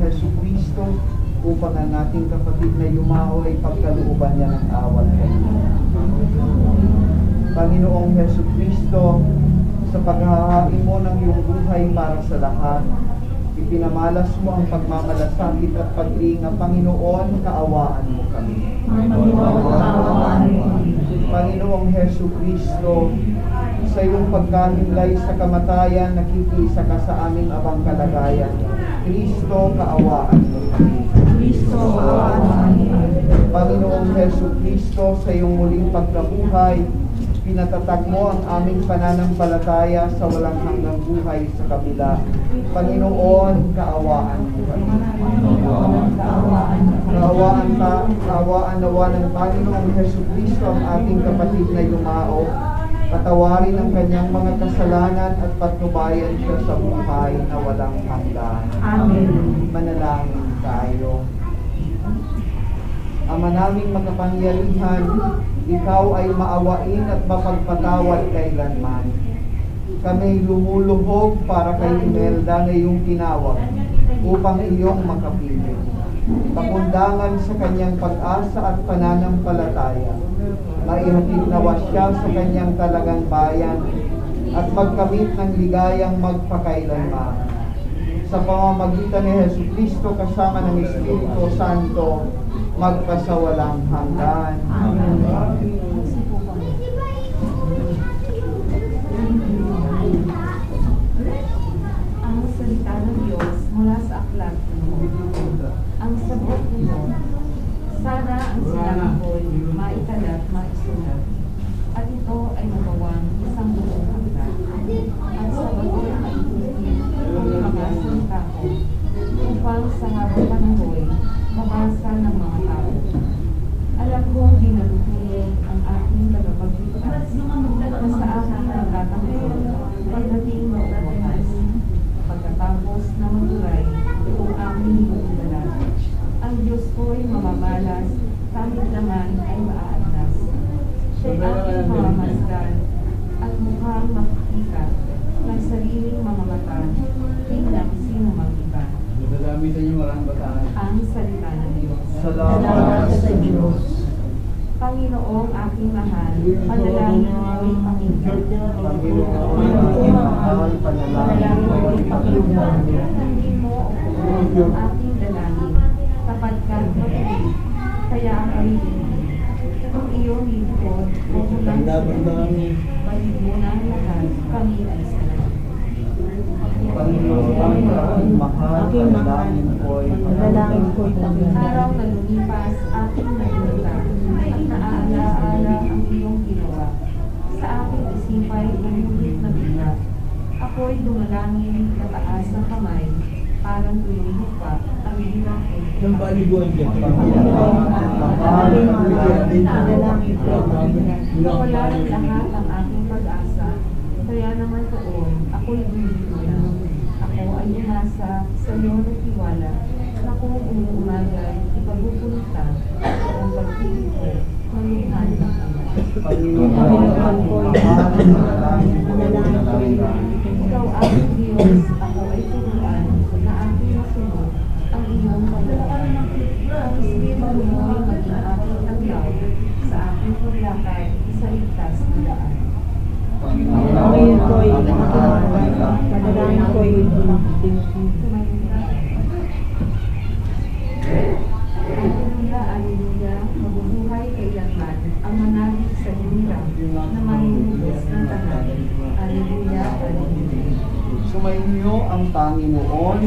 Jesucristo upang ang ating kapatid na yumao ay pagkalooban niya ng awat kanina. Panginoong Jesucristo, sa paghahain mo ng iyong buhay para sa lahat, ipinamalas mo ang pagmamalasakit at pag-iinga. Panginoon, kaawaan mo kami. Panginoong Jesucristo, sa iyong pagkamimlay sa kamatayan, nakikiisa ka sa aming abang kalagayan. Kristo, kaawaan mo kami. Panginoong Jesucristo, sa iyong muling pagkabuhay, pinatatag mo ang aming pananampalataya sa walang hanggang buhay sa kabila. Panginoon, kaawaan mo kami. Kaawaan nawa ng Panginoong Jesucristo ang ating kapatid na yumao. Patawarin ang kanyang mga kasalanan at patnubayan siya sa buhay na walang hanggan. Amen. Manalangin tayo. Ama naming makapangyarihan, ikaw ay maawain at mapagpatawad kailanman. Kami lumuluhog para kay Imelda na iyong tinawag upang iyong makapiling. Pakundangan sa kanyang pag-asa at pananampalataya. Maihatid nawa siya sa kanyang talagang bayan at magkamit ng ligayang magpakailanman. Sa pamamagitan ni Jesucristo kasama ng Espiritu Santo, magpasawalang hanggan. Amen. Ang salita ng Diyos mula sa aklat mo. Ang sagot mo, sana ang sinabi ko'y maikalat, maisulat. At ito ay magawang isang buong hanggan. At sa bagoy maikuti ang mga salita ko, upang sa habang panahon, mabasa ng mga tao. Alam kong dinalutulong ang aking tagapagligtas na sa aking nagtatanggol pagdating ng wakas. Pagkatapos na maturay itong aming bumbalat, ang Diyos ko'y mamamalas, kahit naman ay maaadlas. Siya'y aking mamamasdan at mukhang makikita ng sariling mamamatan, tingnan sino mang iba. Dadamitan niyo maraming bataan. Ang salita ng Diyos. Salamat sa Diyos. Panginoong aking mahal, panalangin mo'y pakinggan. Panginoon aking mahal, panalangin mo'y pakinggan. Hindi mo ang aking dalangin, kapag ka matuloy, kaya ang pag-ibig. Kung iyong lingkod, o mulang balik mo ng lahat, kami ay salamat. Panginoon aking mahal, panalangin mo'y pakinggan. Araw na lumipas, aking nagulita, at naaala-ala ang iyong ginawa. Sa aking isipay, umulit na bigla. Ako'y dumalangin na taas ng kamay, parang tulong lupa, ang hirap ay Yung paliguan dyan. nawala ng lahat ang aking pag-asa, kaya naman doon, ako'y bumibigla. Ako ay umasa sa iyo ng tiwala, na kung umuumaga, ipagpupunta ang pag-ibig ko, maluhan ng Ama. Panginoon mahal, panalangin mo'y Ikaw aking Diyos, ako ay turuan na aking masunod ang iyong paglalakad. Ang Espiritu mo'y maging aking tanglaw sa aking paglakad sa ligtas na daan. Panginoon ko'y Panalangin ko'y Alleluia, alleluia, mabubuhay kailanman ang manalig sa hirap na manunubos ng tanan. Alleluia, alleluia. Sumainyo ang Panginoon.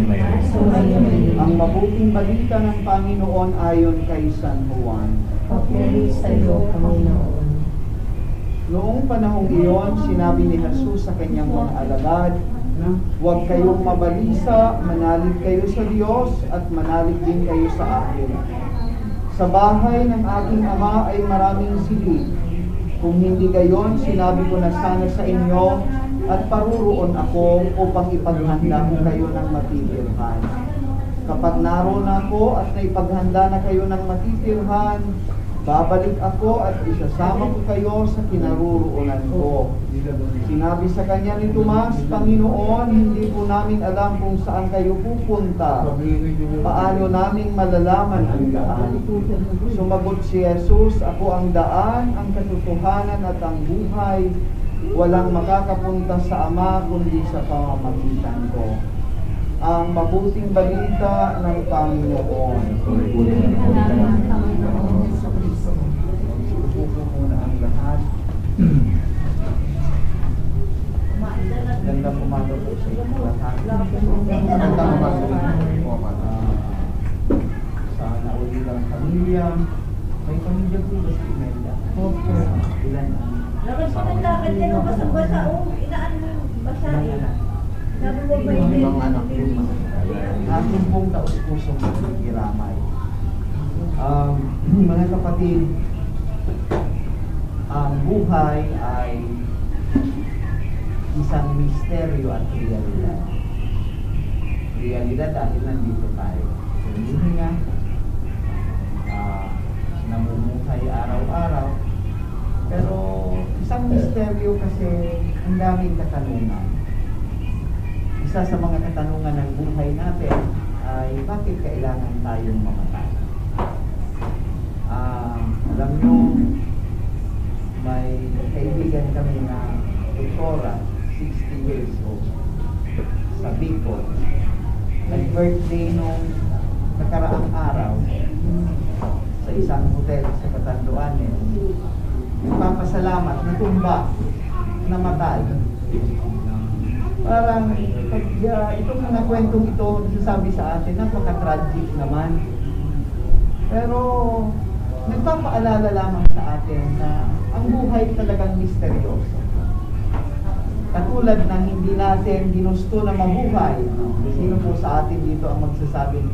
Ang mabuting balita ng Panginoon ayon kay San Juan. papuri sa iyo, Panginoon. Noong panahong iyon, sinabi ni Jesus sa kanyang mga alagad, huwag kayong mabalisa, manalig kayo sa Diyos at manalig din kayo sa akin. Sa bahay ng aking Ama ay maraming silid. Kung hindi gayon, sinabi ko na sana sa inyo at paruroon ako upang ipaghanda ko kayo ng matitirhan. Kapag naroon ako at naipaghanda na kayo ng matitirhan, Babalik ako at isasama ko kayo sa kinaroroonan ko. Sinabi sa kanya ni Tomas, Panginoon, hindi po namin alam kung saan kayo pupunta. Paano namin malalaman ang daan? Sumagot si Jesus, ako ang daan, ang katotohanan at ang buhay. Walang makakapunta sa Ama kundi sa pamamagitan ko. Ang mabuting balita ng Panginoon. Subuko muna ang lahat. Ganda pumato po sa inyo lahat. Ganda pumato po. Sana uli lang pamilya. May pamilya po ba si Imelda? Opo. Ilan ang Lakas pa ng lakad yan, basa-basa, inaan mo yung basahin. Sabi mo ba yun? ibang anak po. Ating pong taus-pusong nakikiramay. Mga kapatid, ang buhay ay isang misteryo at realidad. Realidad dahil nandito tayo. Hihinga, namumuhay araw-araw. Pero isang misteryo kasi ang daming katanungan. Isa sa mga katanungan ng buhay natin ay bakit kailangan tayong mamatay? Alam nyo, may kaibigan kami na doktora, 60 years old, sa Bicol. Nag-birthday nung nakaraang araw sa isang hotel sa Catanduanes. Nagpapasalamat, natumba, namatay. Parang pag itong mga kwentong ito nasasabi sa atin, napaka-tragic naman. Pero nagpapaalala lamang sa atin na ang buhay talagang misteryoso. Katulad ng hindi natin ginusto na mabuhay. Sino po sa atin dito ang magsasabing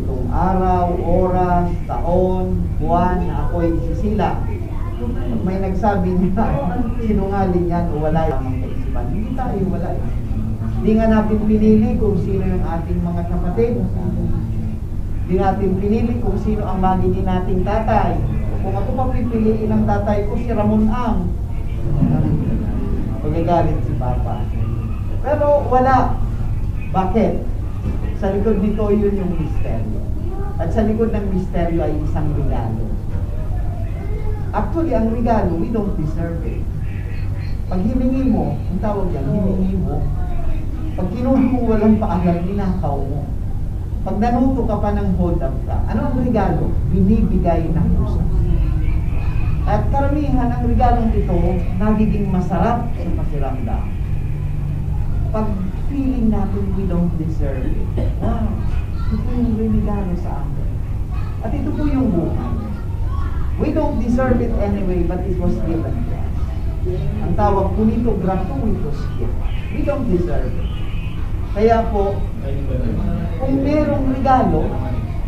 itong araw, oras, taon, buwan na ako'y sisila? May nagsabi na sinungaling yan o wala yung kaisipan. Hindi tayo wala. Hindi nga natin pinili kung sino yung ating mga kapatid. Hindi natin pinili kung sino ang magiging nating tatay. Kung ako pa pipiliin ng tatay ko, si Ramon Ang. Magagalit si Papa. Pero wala. Bakit? Sa likod nito yun yung misteryo. At sa likod ng misteryo ay isang regalo. Actually, ang regalo, we don't deserve it. Pag hiningi mo, ang tawag yan, hiningi mo. Pag kinuha mo walang paalam, ninakaw mo. Pag nanuto ka pa ng hold up ka, ano ang regalo? Binibigay ng puso. At karamihan ang regalong ito, nagiging masarap sa pakiramdam. Pag feeling natin we don't deserve it, wow, ito yung regalo sa akin. At ito po yung buhay. We don't deserve it anyway, but it was given to us. Ang tawag po nito, gratuitous gift. We don't deserve it. Kaya po, kung merong regalo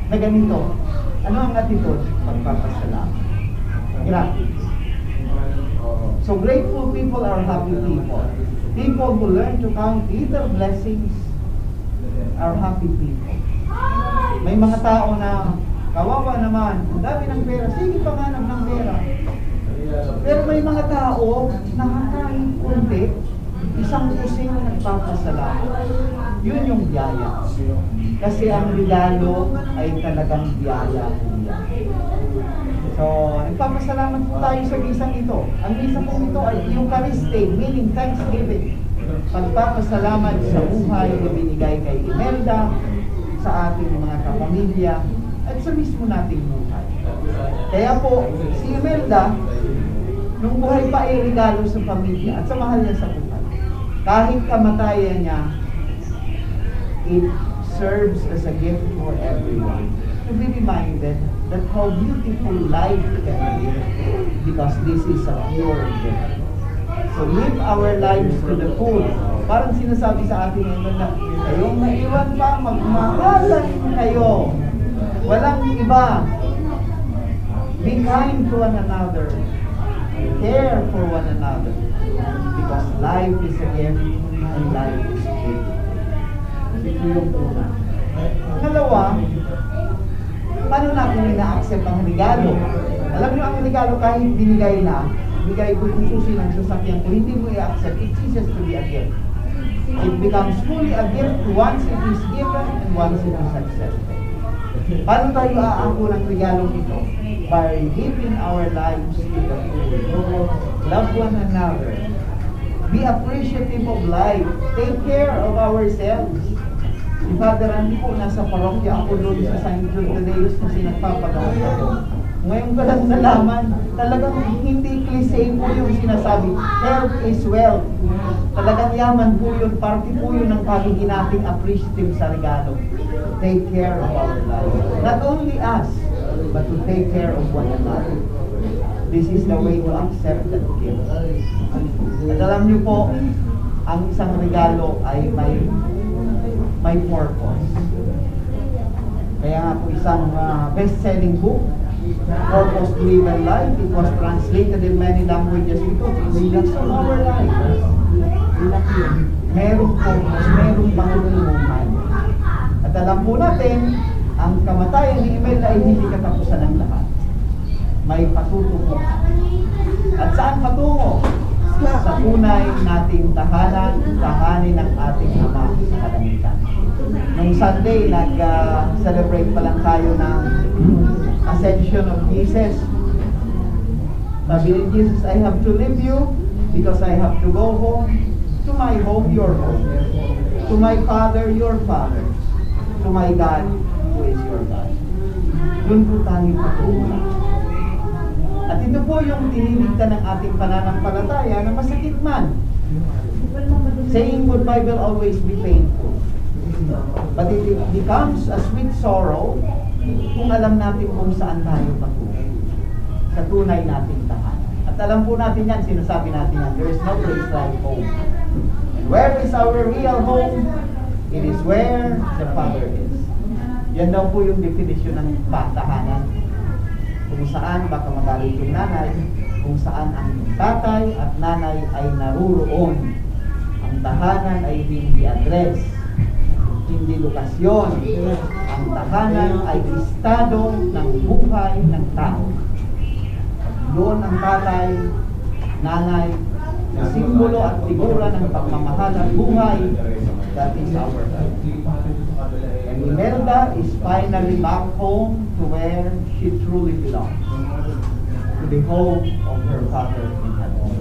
na ganito, ano ang attitude? Magpapasalamat. Gratis. So grateful people are happy people. People who learn to count either blessings are happy people. May mga tao na kawawa naman, ang dami ng pera, sige panganap ng pera. Pero may mga tao na kahit kunti, isang kusing nagpapasalamat. Yun yung biyaya. Kasi ang regalo ay talagang biyaya. So, nagpapasalamat po tayo sa misang ito. Ang misa po ito ay Eucharistic, meaning Thanksgiving. Pagpapasalamat sa buhay na binigay kay Imelda, sa ating mga kapamilya, at sa mismo nating buhay. Kaya po, si Imelda, nung buhay pa ay regalo sa pamilya at sa mahal niya sa buhay. Kahit kamatayan niya, it serves as a gift for everyone to be reminded that how beautiful life can be because this is a pure gift. So live our lives to the full. Parang sinasabi sa atin ngayon na kayong maiwan pa, magmahalan kayo. Walang iba. Be kind to one another. Care for one another. Because life is a gift and life is gift. Ito yung una. Pangalawa, paano natin ina-accept ang regalo? Alam niyo ang regalo kahit binigay na, bigay ko yung susi ng sasakyan ko, hindi mo i-accept, it ceases to be a gift. It becomes fully a gift once it is given and once it is accepted. Paano tayo aangko ng regalong ito? By giving our lives to the poor. Love one another. Be appreciative of life. Take care of ourselves. Si Father Andy po, nasa parokya ako doon sa St. Jude Tadeus kasi nagpapagawa ako. Ngayon ko lang nalaman, talagang hindi cliche po yung sinasabi, health is wealth. Talagang yaman po yun, parte po yun ng pagiging nating appreciative sa regalo. Take care of our life. Not only us, but to take care of one another. This is the way to accept that gift. At alam niyo po, ang isang regalo ay may purpose. Kaya nga po isang best-selling book, Purpose Driven Life, it was translated in many languages ito. That's all our life. Merong purpose, merong pangulungan. At alam po natin, ang kamatayan ni Imelda ay hindi katapusan ng lahat. May patutungo. At saan patungo? Sa tunay nating tahanin ng ating Ama sa kalangitan. Nung Sunday, nag-celebrate pa lang tayo ng Ascension of Jesus. Sabi ni Jesus, I have to leave you because I have to go home. To my home, your home. To my Father, your Father. To my God, who is your God. Doon po tayo patungo. At ito po yung tiniligtan ng ating pananampalataya na masakit man. Saying goodbye will always be painful. But it becomes a sweet sorrow kung alam natin kung saan tayo patungo. Sa tunay nating tahanan. At alam po natin yan, sinasabi natin yan, there is no place like home. And where is our real home? It is where the Father is. Yan daw po yung definition ng tahanan. Kung saan baka magalit yung nanay, kung saan ang tatay at nanay ay naruroon. Ang tahanan ay hindi address, hindi lokasyon. Ang tahanan ay estado ng buhay ng tao. Doon ang tatay, nanay, na simbolo at figura ng pagmamahal at buhay. That is our home. And Imelda is finally back home to where she truly belongs. To the home of her Father in heaven.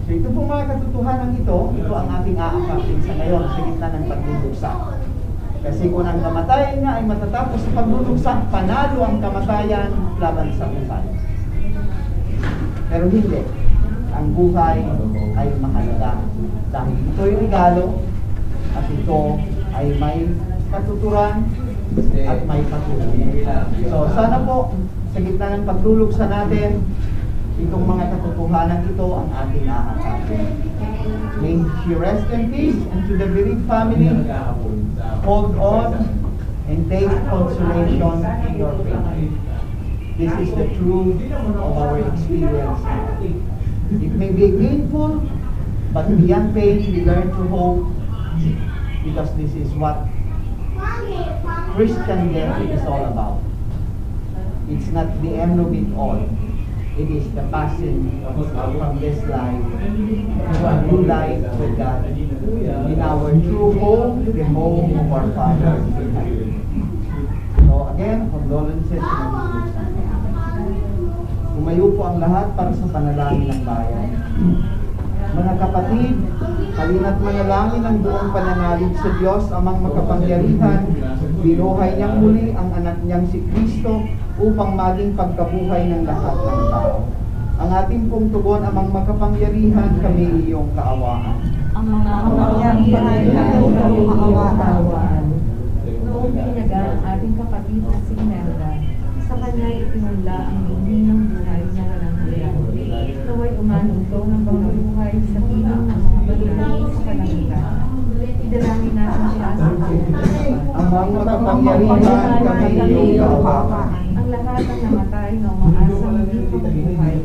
So ito po mga katotohanan ito ang ating aakatin sa ngayon sa gitna ng pagdudugsa. Kasi kung ang kamatayan nga ay matatapos sa pagdudugsa, panalo ang kamatayan laban sa buhay. Pero hindi. Ang buhay ay mahalaga. Dahil ito yung regalo at ito ay may katuturan at may patuloy. So sana po sa gitna ng pagdulugsa natin, itong mga katotohanan ito ang ating aakapin. May she rest in peace, and to the bereaved family, hold on and take consolation in your faith. This is the truth of our experience. It may be painful, but beyond pain, we learn to hope, because this is what Christian death is all about. It's not the end of it all. It is the passing from this life to a new life with God in our true home, the home of our Father. So again, condolences. Tumayo po ang lahat para sa panalangin ng bayan. Mga kapatid, halina't manalangin ang buong pananalig sa Diyos, amang makapangyarihan. Binuhay niyang muli ang anak niyang si Kristo upang maging pagkabuhay ng lahat ng tao. Ang ating pong tugon, amang makapangyarihan, kami iyong kaawaan. Ang mga kaawaan. Noong tinagal ang ating kapatid na si Imelda, sa kanya itinula ang lingin ng buhay na walang hanggan. Naway umanito ng pagkabuhay sa piling ng mga banal sa kalangitan. Idalangin natin siya sa pagkabuhay. Amang makapangyarihan, kami iyong kaawaan. Ang lahat ng namatay na umaasang hindi pagbuhay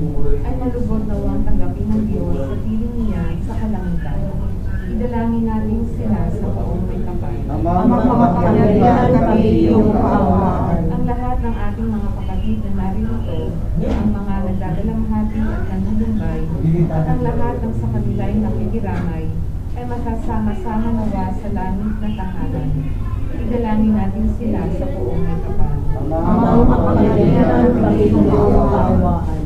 ay malubog nawang tanggapin ng Diyos sa piling niya sa kalangitan. Idalangin natin sila sa poong may kapal. Amang makapangyarihan, kami iyong kaawaan. Ang lahat ng ating mga kapatid na narito, ang mga ang lahat ng sa kanila ay nakikiramay ay makasama-sama nawa sa langit na tahanan. Idalangin natin sila sa buong may kapal. Amang makapangyarihan, Panginoon kaawaan.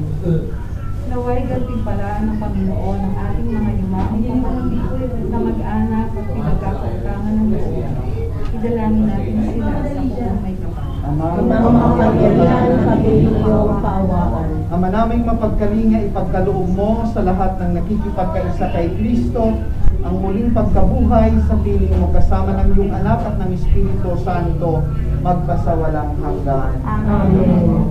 Naway gantimpalaan ng Panginoon ang ating mga yumaong kapatid, kamag-anak at pinagkakautangan ng loob. Idalangin natin sila sa buong may kapal. Amang makapangyarihan, Panginoon kaawaan. Ama naming mapagkalinga, ipagkaloob mo sa lahat ng nakikipagkaisa kay Kristo ang muling pagkabuhay sa piling mo kasama ng iyong anak at ng Espiritu Santo magpasawalang hanggan. Amen.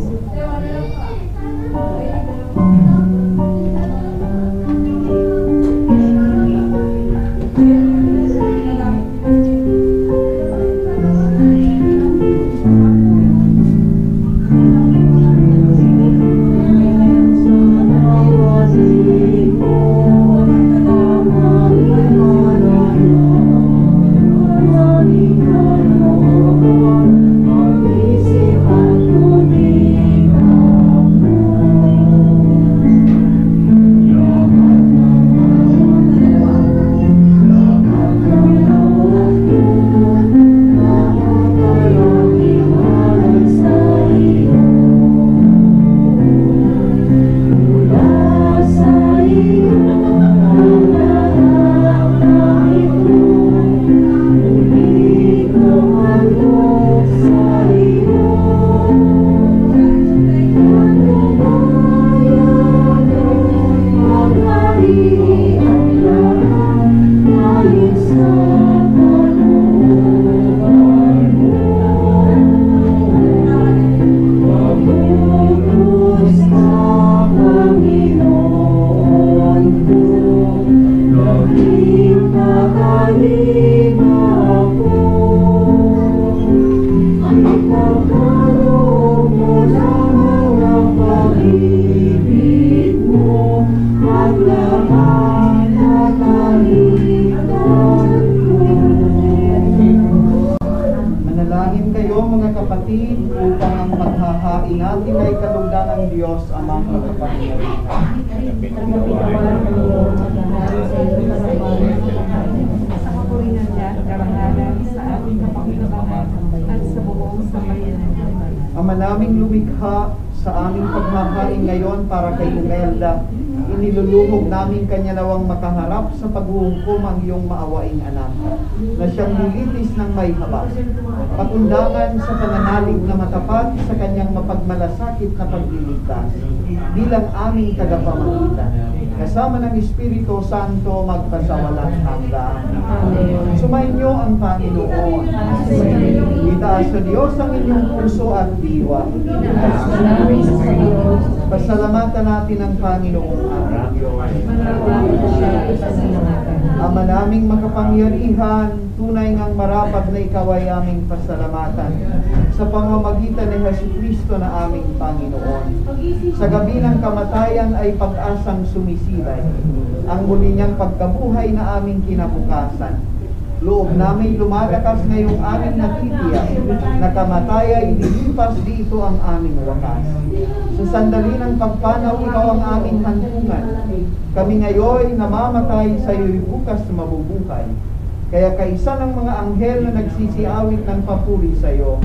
Manalangin kayo mga kapatid upang ang paghahain natin ay kalugdan ng Diyos amang makapangyarihan. Sa kapurihan niya, karangalan sa ating kapakinabangan at sa buong sambayanan ng banal. Ama naming lumikha sa aming paghahain ngayon para kay Imelda, iniluluhog namin kanya nawang makaharap sa paghuhukom ang iyong maawaing anak, na siyang nilitis ng may habas. Patundangan sa pananalig na matapat sa kanyang mapagmalasakit na pagliligtas, bilang aming tagapamagitan. Kasama ng Espiritu Santo magpasawalang hanggan. Sumainyo ang Panginoon. Itaas sa Diyos ang inyong puso at diwa. Pasalamatan natin ang Panginoong ating Diyos. Ama naming makapangyarihan, tunay ngang marapat na ikaw ay aming pasalamatan sa pamamagitan ni Jesucristo na aming Panginoon. Sa gabi ng kamatayan ay pag-asang sumisilay, ang muli niyang pagkabuhay na aming kinabukasan. Loob namin lumalakas ngayong aming natitiyak na kamatay ay dilipas dito ang aming wakas. Sa sandali ng pagpanaw, ikaw ang aming hantungan. Kami ngayon namamatay sa iyo'y bukas mabubuhay. Kaya kaisa ng mga anghel na nagsisiawit ng papuri sa iyo,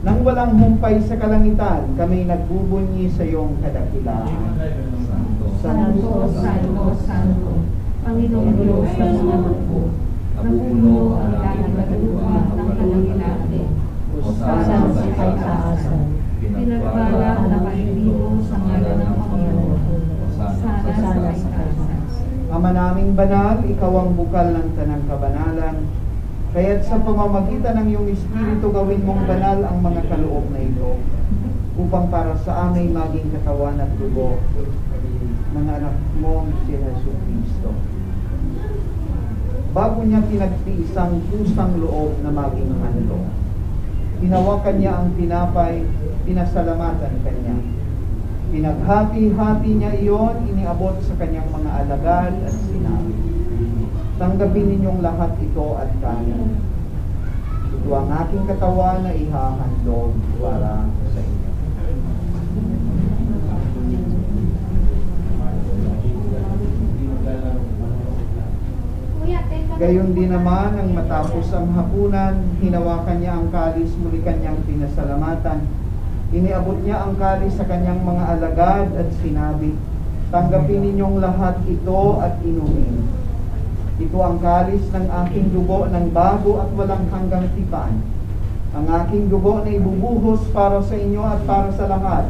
nang walang humpay sa kalangitan, kami nagbubunyi sa iyong kadakilaan. Santo, Santo, Santo, Panginoon Diyos ng mga hukbo, napuno ang kanagatuhan ng kalangitan. Hosanna sa kaitaasan. Pinagpala na kaibig sa ngalan ng Panginoon. Hosanna sa kaitaasan. Ama naming banal, ikaw ang bukal ng tanang kabanalan. Kaya't sa pamamagitan ng iyong Espiritu, gawin mong banal ang mga kaloob na ito, upang para sa amin maging katawan at dugo ng anak mo si Jesucristo. Bago niya pinagtiisang kusang loob na maging handog, hinawakan niya ang tinapay, pinasalamatan kanya. Pinaghati-hati niya iyon, iniabot sa kanyang mga alagad at sinabi, tanggapin ninyong lahat ito at kanin. Ito ang aking katawan na ihahandog para sa inyo. Gayon din naman ang matapos ang hapunan, hinawakan niya ang kalis, muli kanyang pinasalamatan. Iniabot niya ang kalis sa kanyang mga alagad at sinabi, "Tanggapin ninyong lahat ito at inumin. Ito ang kalis ng aking dugo ng bago at walang hanggang tipan. Ang aking dugo na ibubuhos para sa inyo at para sa lahat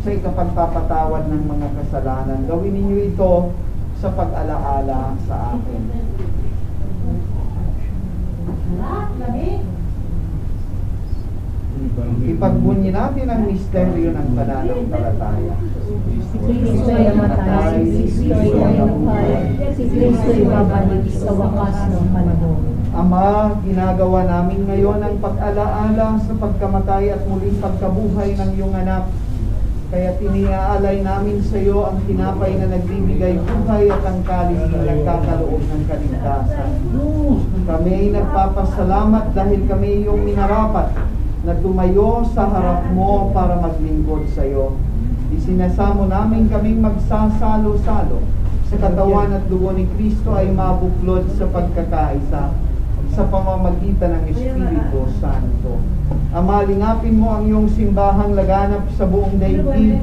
sa ikapagpapatawad ng mga kasalanan. Gawin ninyo ito sa pag-alaala sa akin." Ipagbunyi natin ang misteryo ng pananampalataya. Si Kristo ay namatay, si Kristo ay nabuhay, si Kristo ay babalik sa wakas ng panahon. Ama, ginagawa namin ngayon ang pag-alaala sa pagkamatay at muling pagkabuhay ng iyong anak. Kaya tiniaalay namin sa iyo ang tinapay na nagbibigay buhay at ang kalis na nagkakaloob ng kaligtasan. Kami ay nagpapasalamat dahil kami iyong minarapat na tumayo sa harap mo para maglingkod sa iyo. Isinasamo namin kaming magsasalo-salo sa katawan at dugo ni Kristo ay mabuklod sa pagkakaisa sa pamamagitan ng Espiritu Santo. Ama, lingapin mo ang iyong simbahang laganap sa buong daigdig.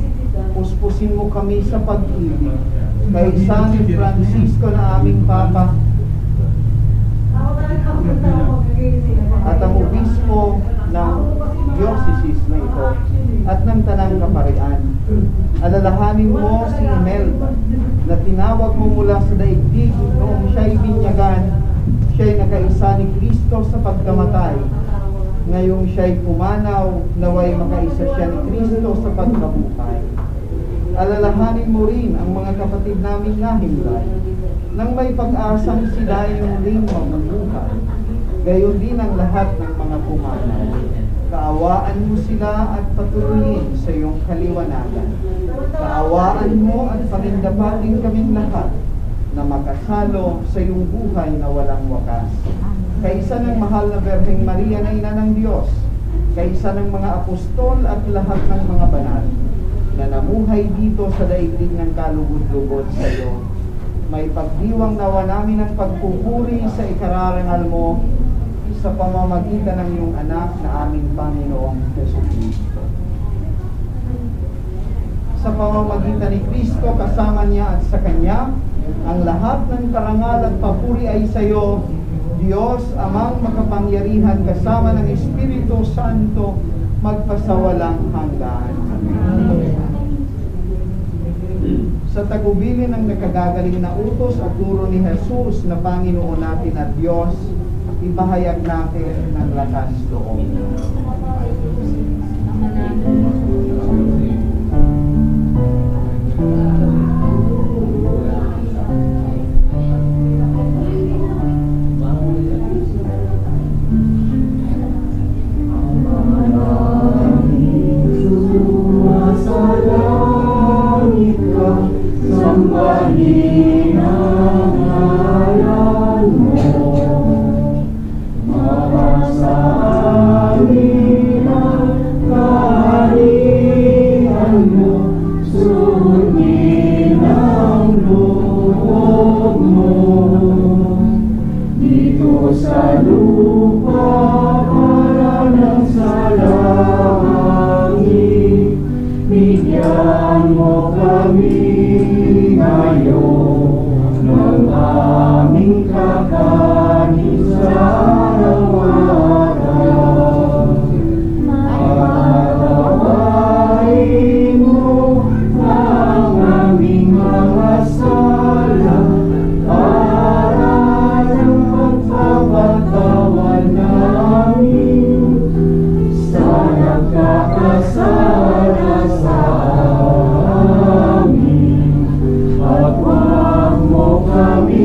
Puspusin mo kami sa pag-ibig. Kay San Francisco na aming Papa, at ang obispo ng diocese na ito at ng Tanang Kaparian. Alalahanin mo si Imelda na tinawag mo mula sa daigdig noong siya'y binyagan. Siya'y nakaisa ni Kristo sa pagkamatay. Ngayong siya'y pumanaw, naway makaisa siya ni Kristo sa pagkabuhay. Alalahanin mo rin ang mga kapatid naming nahimlay nang may pag-asang sila ay muling mamubuhay. Gayon din ang lahat ng mga pumanaw. Kaawaan mo sila at patuloyin sa iyong kaliwanagan. Kaawaan mo at pagindapatin kaming lahat na makasalo sa iyong buhay na walang wakas. Kaisa ng mahal na Birheng Maria na Ina ng Diyos, kaisa ng mga apostol at lahat ng mga banal na namuhay dito sa daigdig ng kalugod-lugod sa iyo. May pagdiwang nawa namin ang pagpupuri sa ikararangal mo sa pamamagitan ng iyong anak na aming Panginoong Jesucristo. Sa pamamagitan ni Kristo, kasama niya at sa Kanya, ang lahat ng karangal at papuri ay sa iyo, Diyos, Amang makapangyarihan, kasama ng Espiritu Santo, magpasawalang hanggan. Amen. Sa tagubilin ng nakagagaling na utos at turo ni Jesus na Panginoon natin at Diyos, ipahayag natin ng lakas loob. Sambahin ang ngalan mo, sa amin ang kaharian mo, sundin ang loob mo. Dito sa lupa para ng sa langit, bigyan mo kami ngayon ng aming kakanin sa araw-araw. Patawain mo ang aming mga sala para ng pagpapatawad namin sa nagkakasala sa at wag mo kami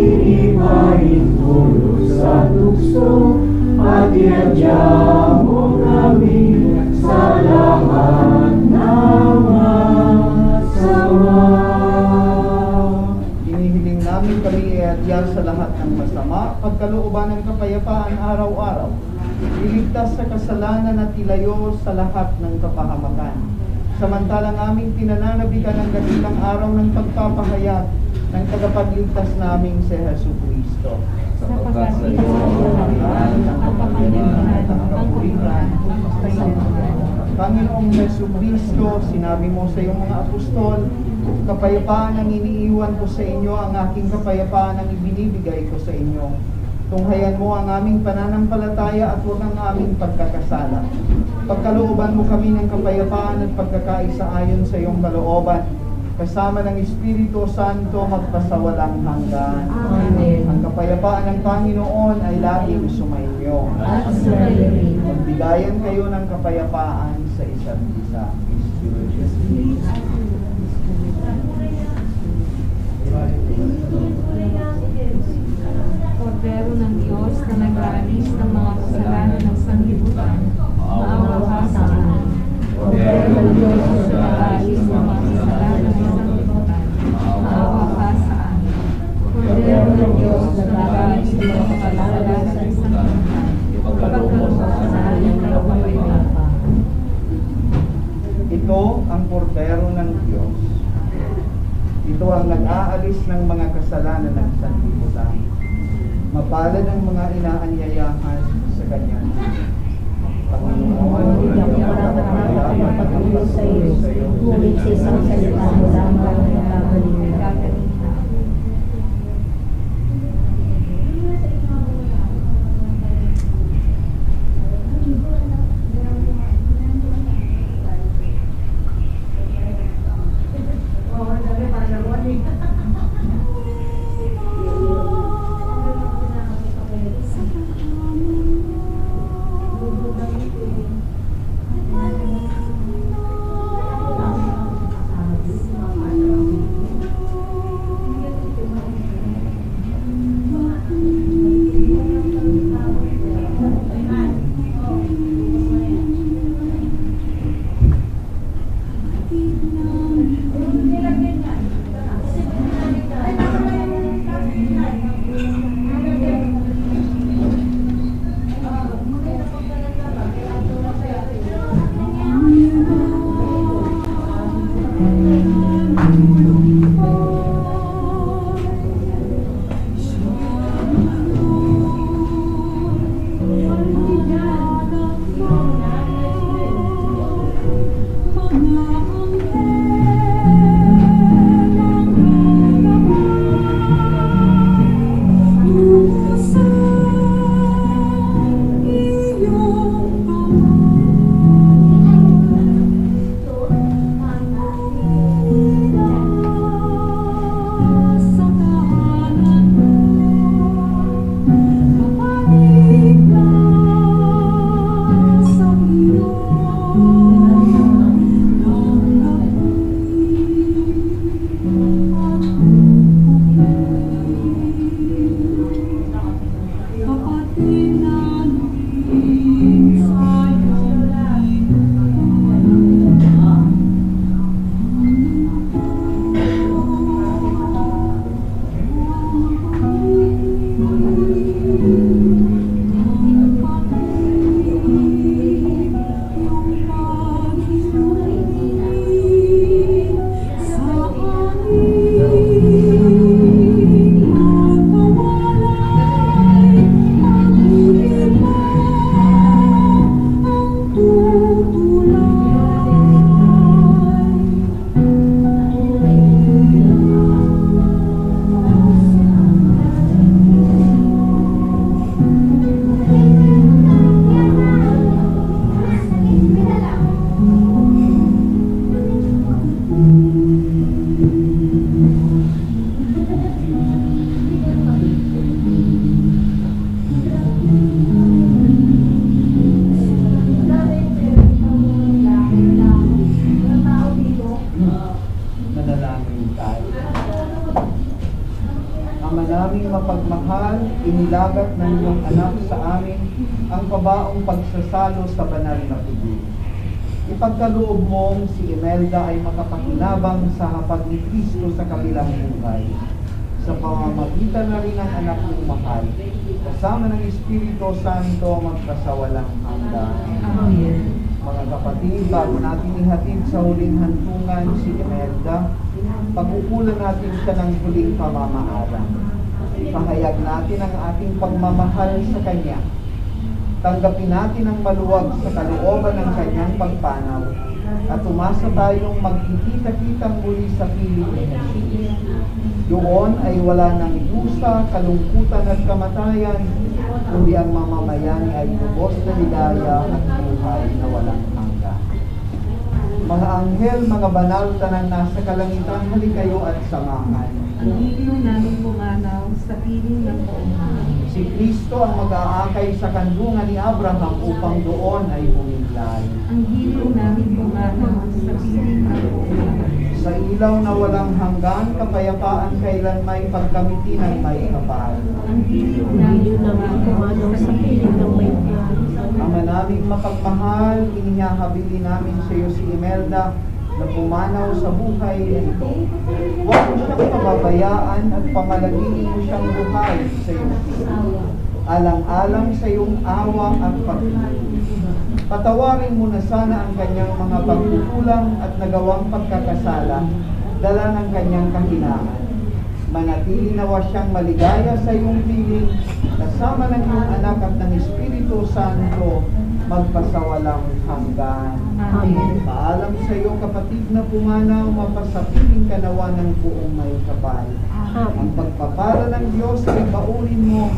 ipaintulot sa tukso at iadya mo kami sa lahat ng masama. Hinihiling namin kami iadya sa lahat ng masama, pagkalooban ng kapayapaan araw-araw, iligtas sa kasalanan at ilayo sa lahat ng kapahamakan. Samantalang aming pinananabikan ang dakilang araw ng pagpapahayag ng tagapagligtas naming si Jesucristo. sapagkat ito ang kalangkan, ang kapangyarihan, ang kapulitan, sa iyo. Panginoong Jesucristo, sinabi mo sa iyong mga apostol, kapayapaan ang iniiwan ko sa inyo, ang aking kapayapaan ang ibinibigay ko sa inyo. Tunghayan mo ang aming pananampalataya at huwag ang aming pagkakasala. Pagkalooban mo kami ng kapayapaan at pagkakaisa ayon sa iyong kalooban, kasama ng Espiritu Santo magpasawalang hanggan. Amen. Ang kapayapaan ng Panginoon ay laging sumainyo. At sa iyo rin. Magbigayan kayo ng kapayapaan sa isa't isa. Kordero ng Diyos na nag-aalis ng mga kasalanan ng sanlibutan, maawa ka sa amin. Kordero ng Diyos na Nag-aalis ng mga kasalanan ng sanlibutan, maawa ka sa amin. Kordero ng Diyos na nag-aalis ng mga kasalanan ng sanlibutan, ipagkaloob mo sa amin ng kapayapaan. Ito ang kordero ng Diyos. Ito ang nag-aalis ng mga kasalanan ng sanlibutan. Mapalad ang mga inaanyayahan sa kanyang Panginoon. Hindi ako marami pag-ibig sa iyo. Ngunit sa isang salita mo lamang ang nagagaling na. naming mapagmahal, inilagat ng iyong anak sa amin ang pabaong pagsasalo sa banal na tubig. Ipagkaloob mong si Imelda ay makapakinabang sa hapag ni Kristo sa kabilang buhay. Sa pamamagitan na rin ng anak mong mahal, kasama ng Espiritu Santo magkasawalang hanggan. Amen. Mga kapatid, bago natin ihatid sa huling hantungan si Imelda, pag-ukulan natin siya ng huling pamamaalam. Ipahayag natin ang ating pagmamahal sa Kanya. Tanggapin natin ang maluwag sa kalooban ng Kanyang pagpanaw at umasa tayong magkikita-kitang muli sa piling ni Jesus. Doon ay wala ng dusa, kalungkutan at kamatayan, kundi ang mamamayani ay lubos na ligaya at buhay na walang hanggan. Mga anghel, mga banal, tanang nasa kalangitan, hali kayo at samahan. Ang hiliw namin pumanaw sa piling ng poong. Si Kristo ang mag-aakay sa kandungan ni Abraham upang doon ay bumilay. Ang hiliw namin pumanaw sa piling ng poong. Sa ilaw na walang hanggan, kapayapaan kailan may pagkamiti ng may kapal. Ang hiliw Hindi namin namin kumanaw sa piling ng may buhay. Ama naming mapagmahal, inihahabili namin sa iyo si Imelda na pumanaw sa buhay nito. Huwag mo siyang pababayaan at pamalagiin mo siyang buhay sa iyong piling. Alang-alang sa iyong awa at pag-ibig. Patawarin mo na sana ang kanyang mga pagkukulang at nagawang pagkakasala, dala ng kanyang kahinaan. Manatili nawa siyang maligaya sa iyong piling, kasama ng iyong anak at ng Espiritu Santo, magpasawalang hanggan. Amen. Paalam sa iyo, kapatid na pumanaw, mapasapiling ka nawa ng buong may kapal. Ang pagpapala ng Diyos ay baunin mo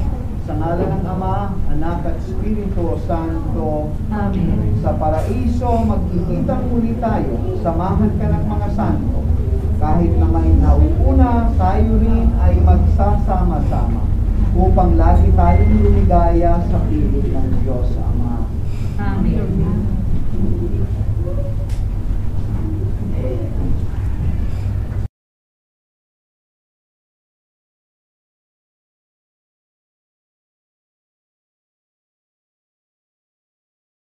sa ngalan ng Ama, Anak at Espiritu Santo. Amen. Sa paraiso, magkikitang muli tayo. Samahan ka ng mga santo. Kahit na may nauuna, tayo rin ay magsasama-sama upang lagi tayong lumigaya sa piling ng Diyos Ama. Amen.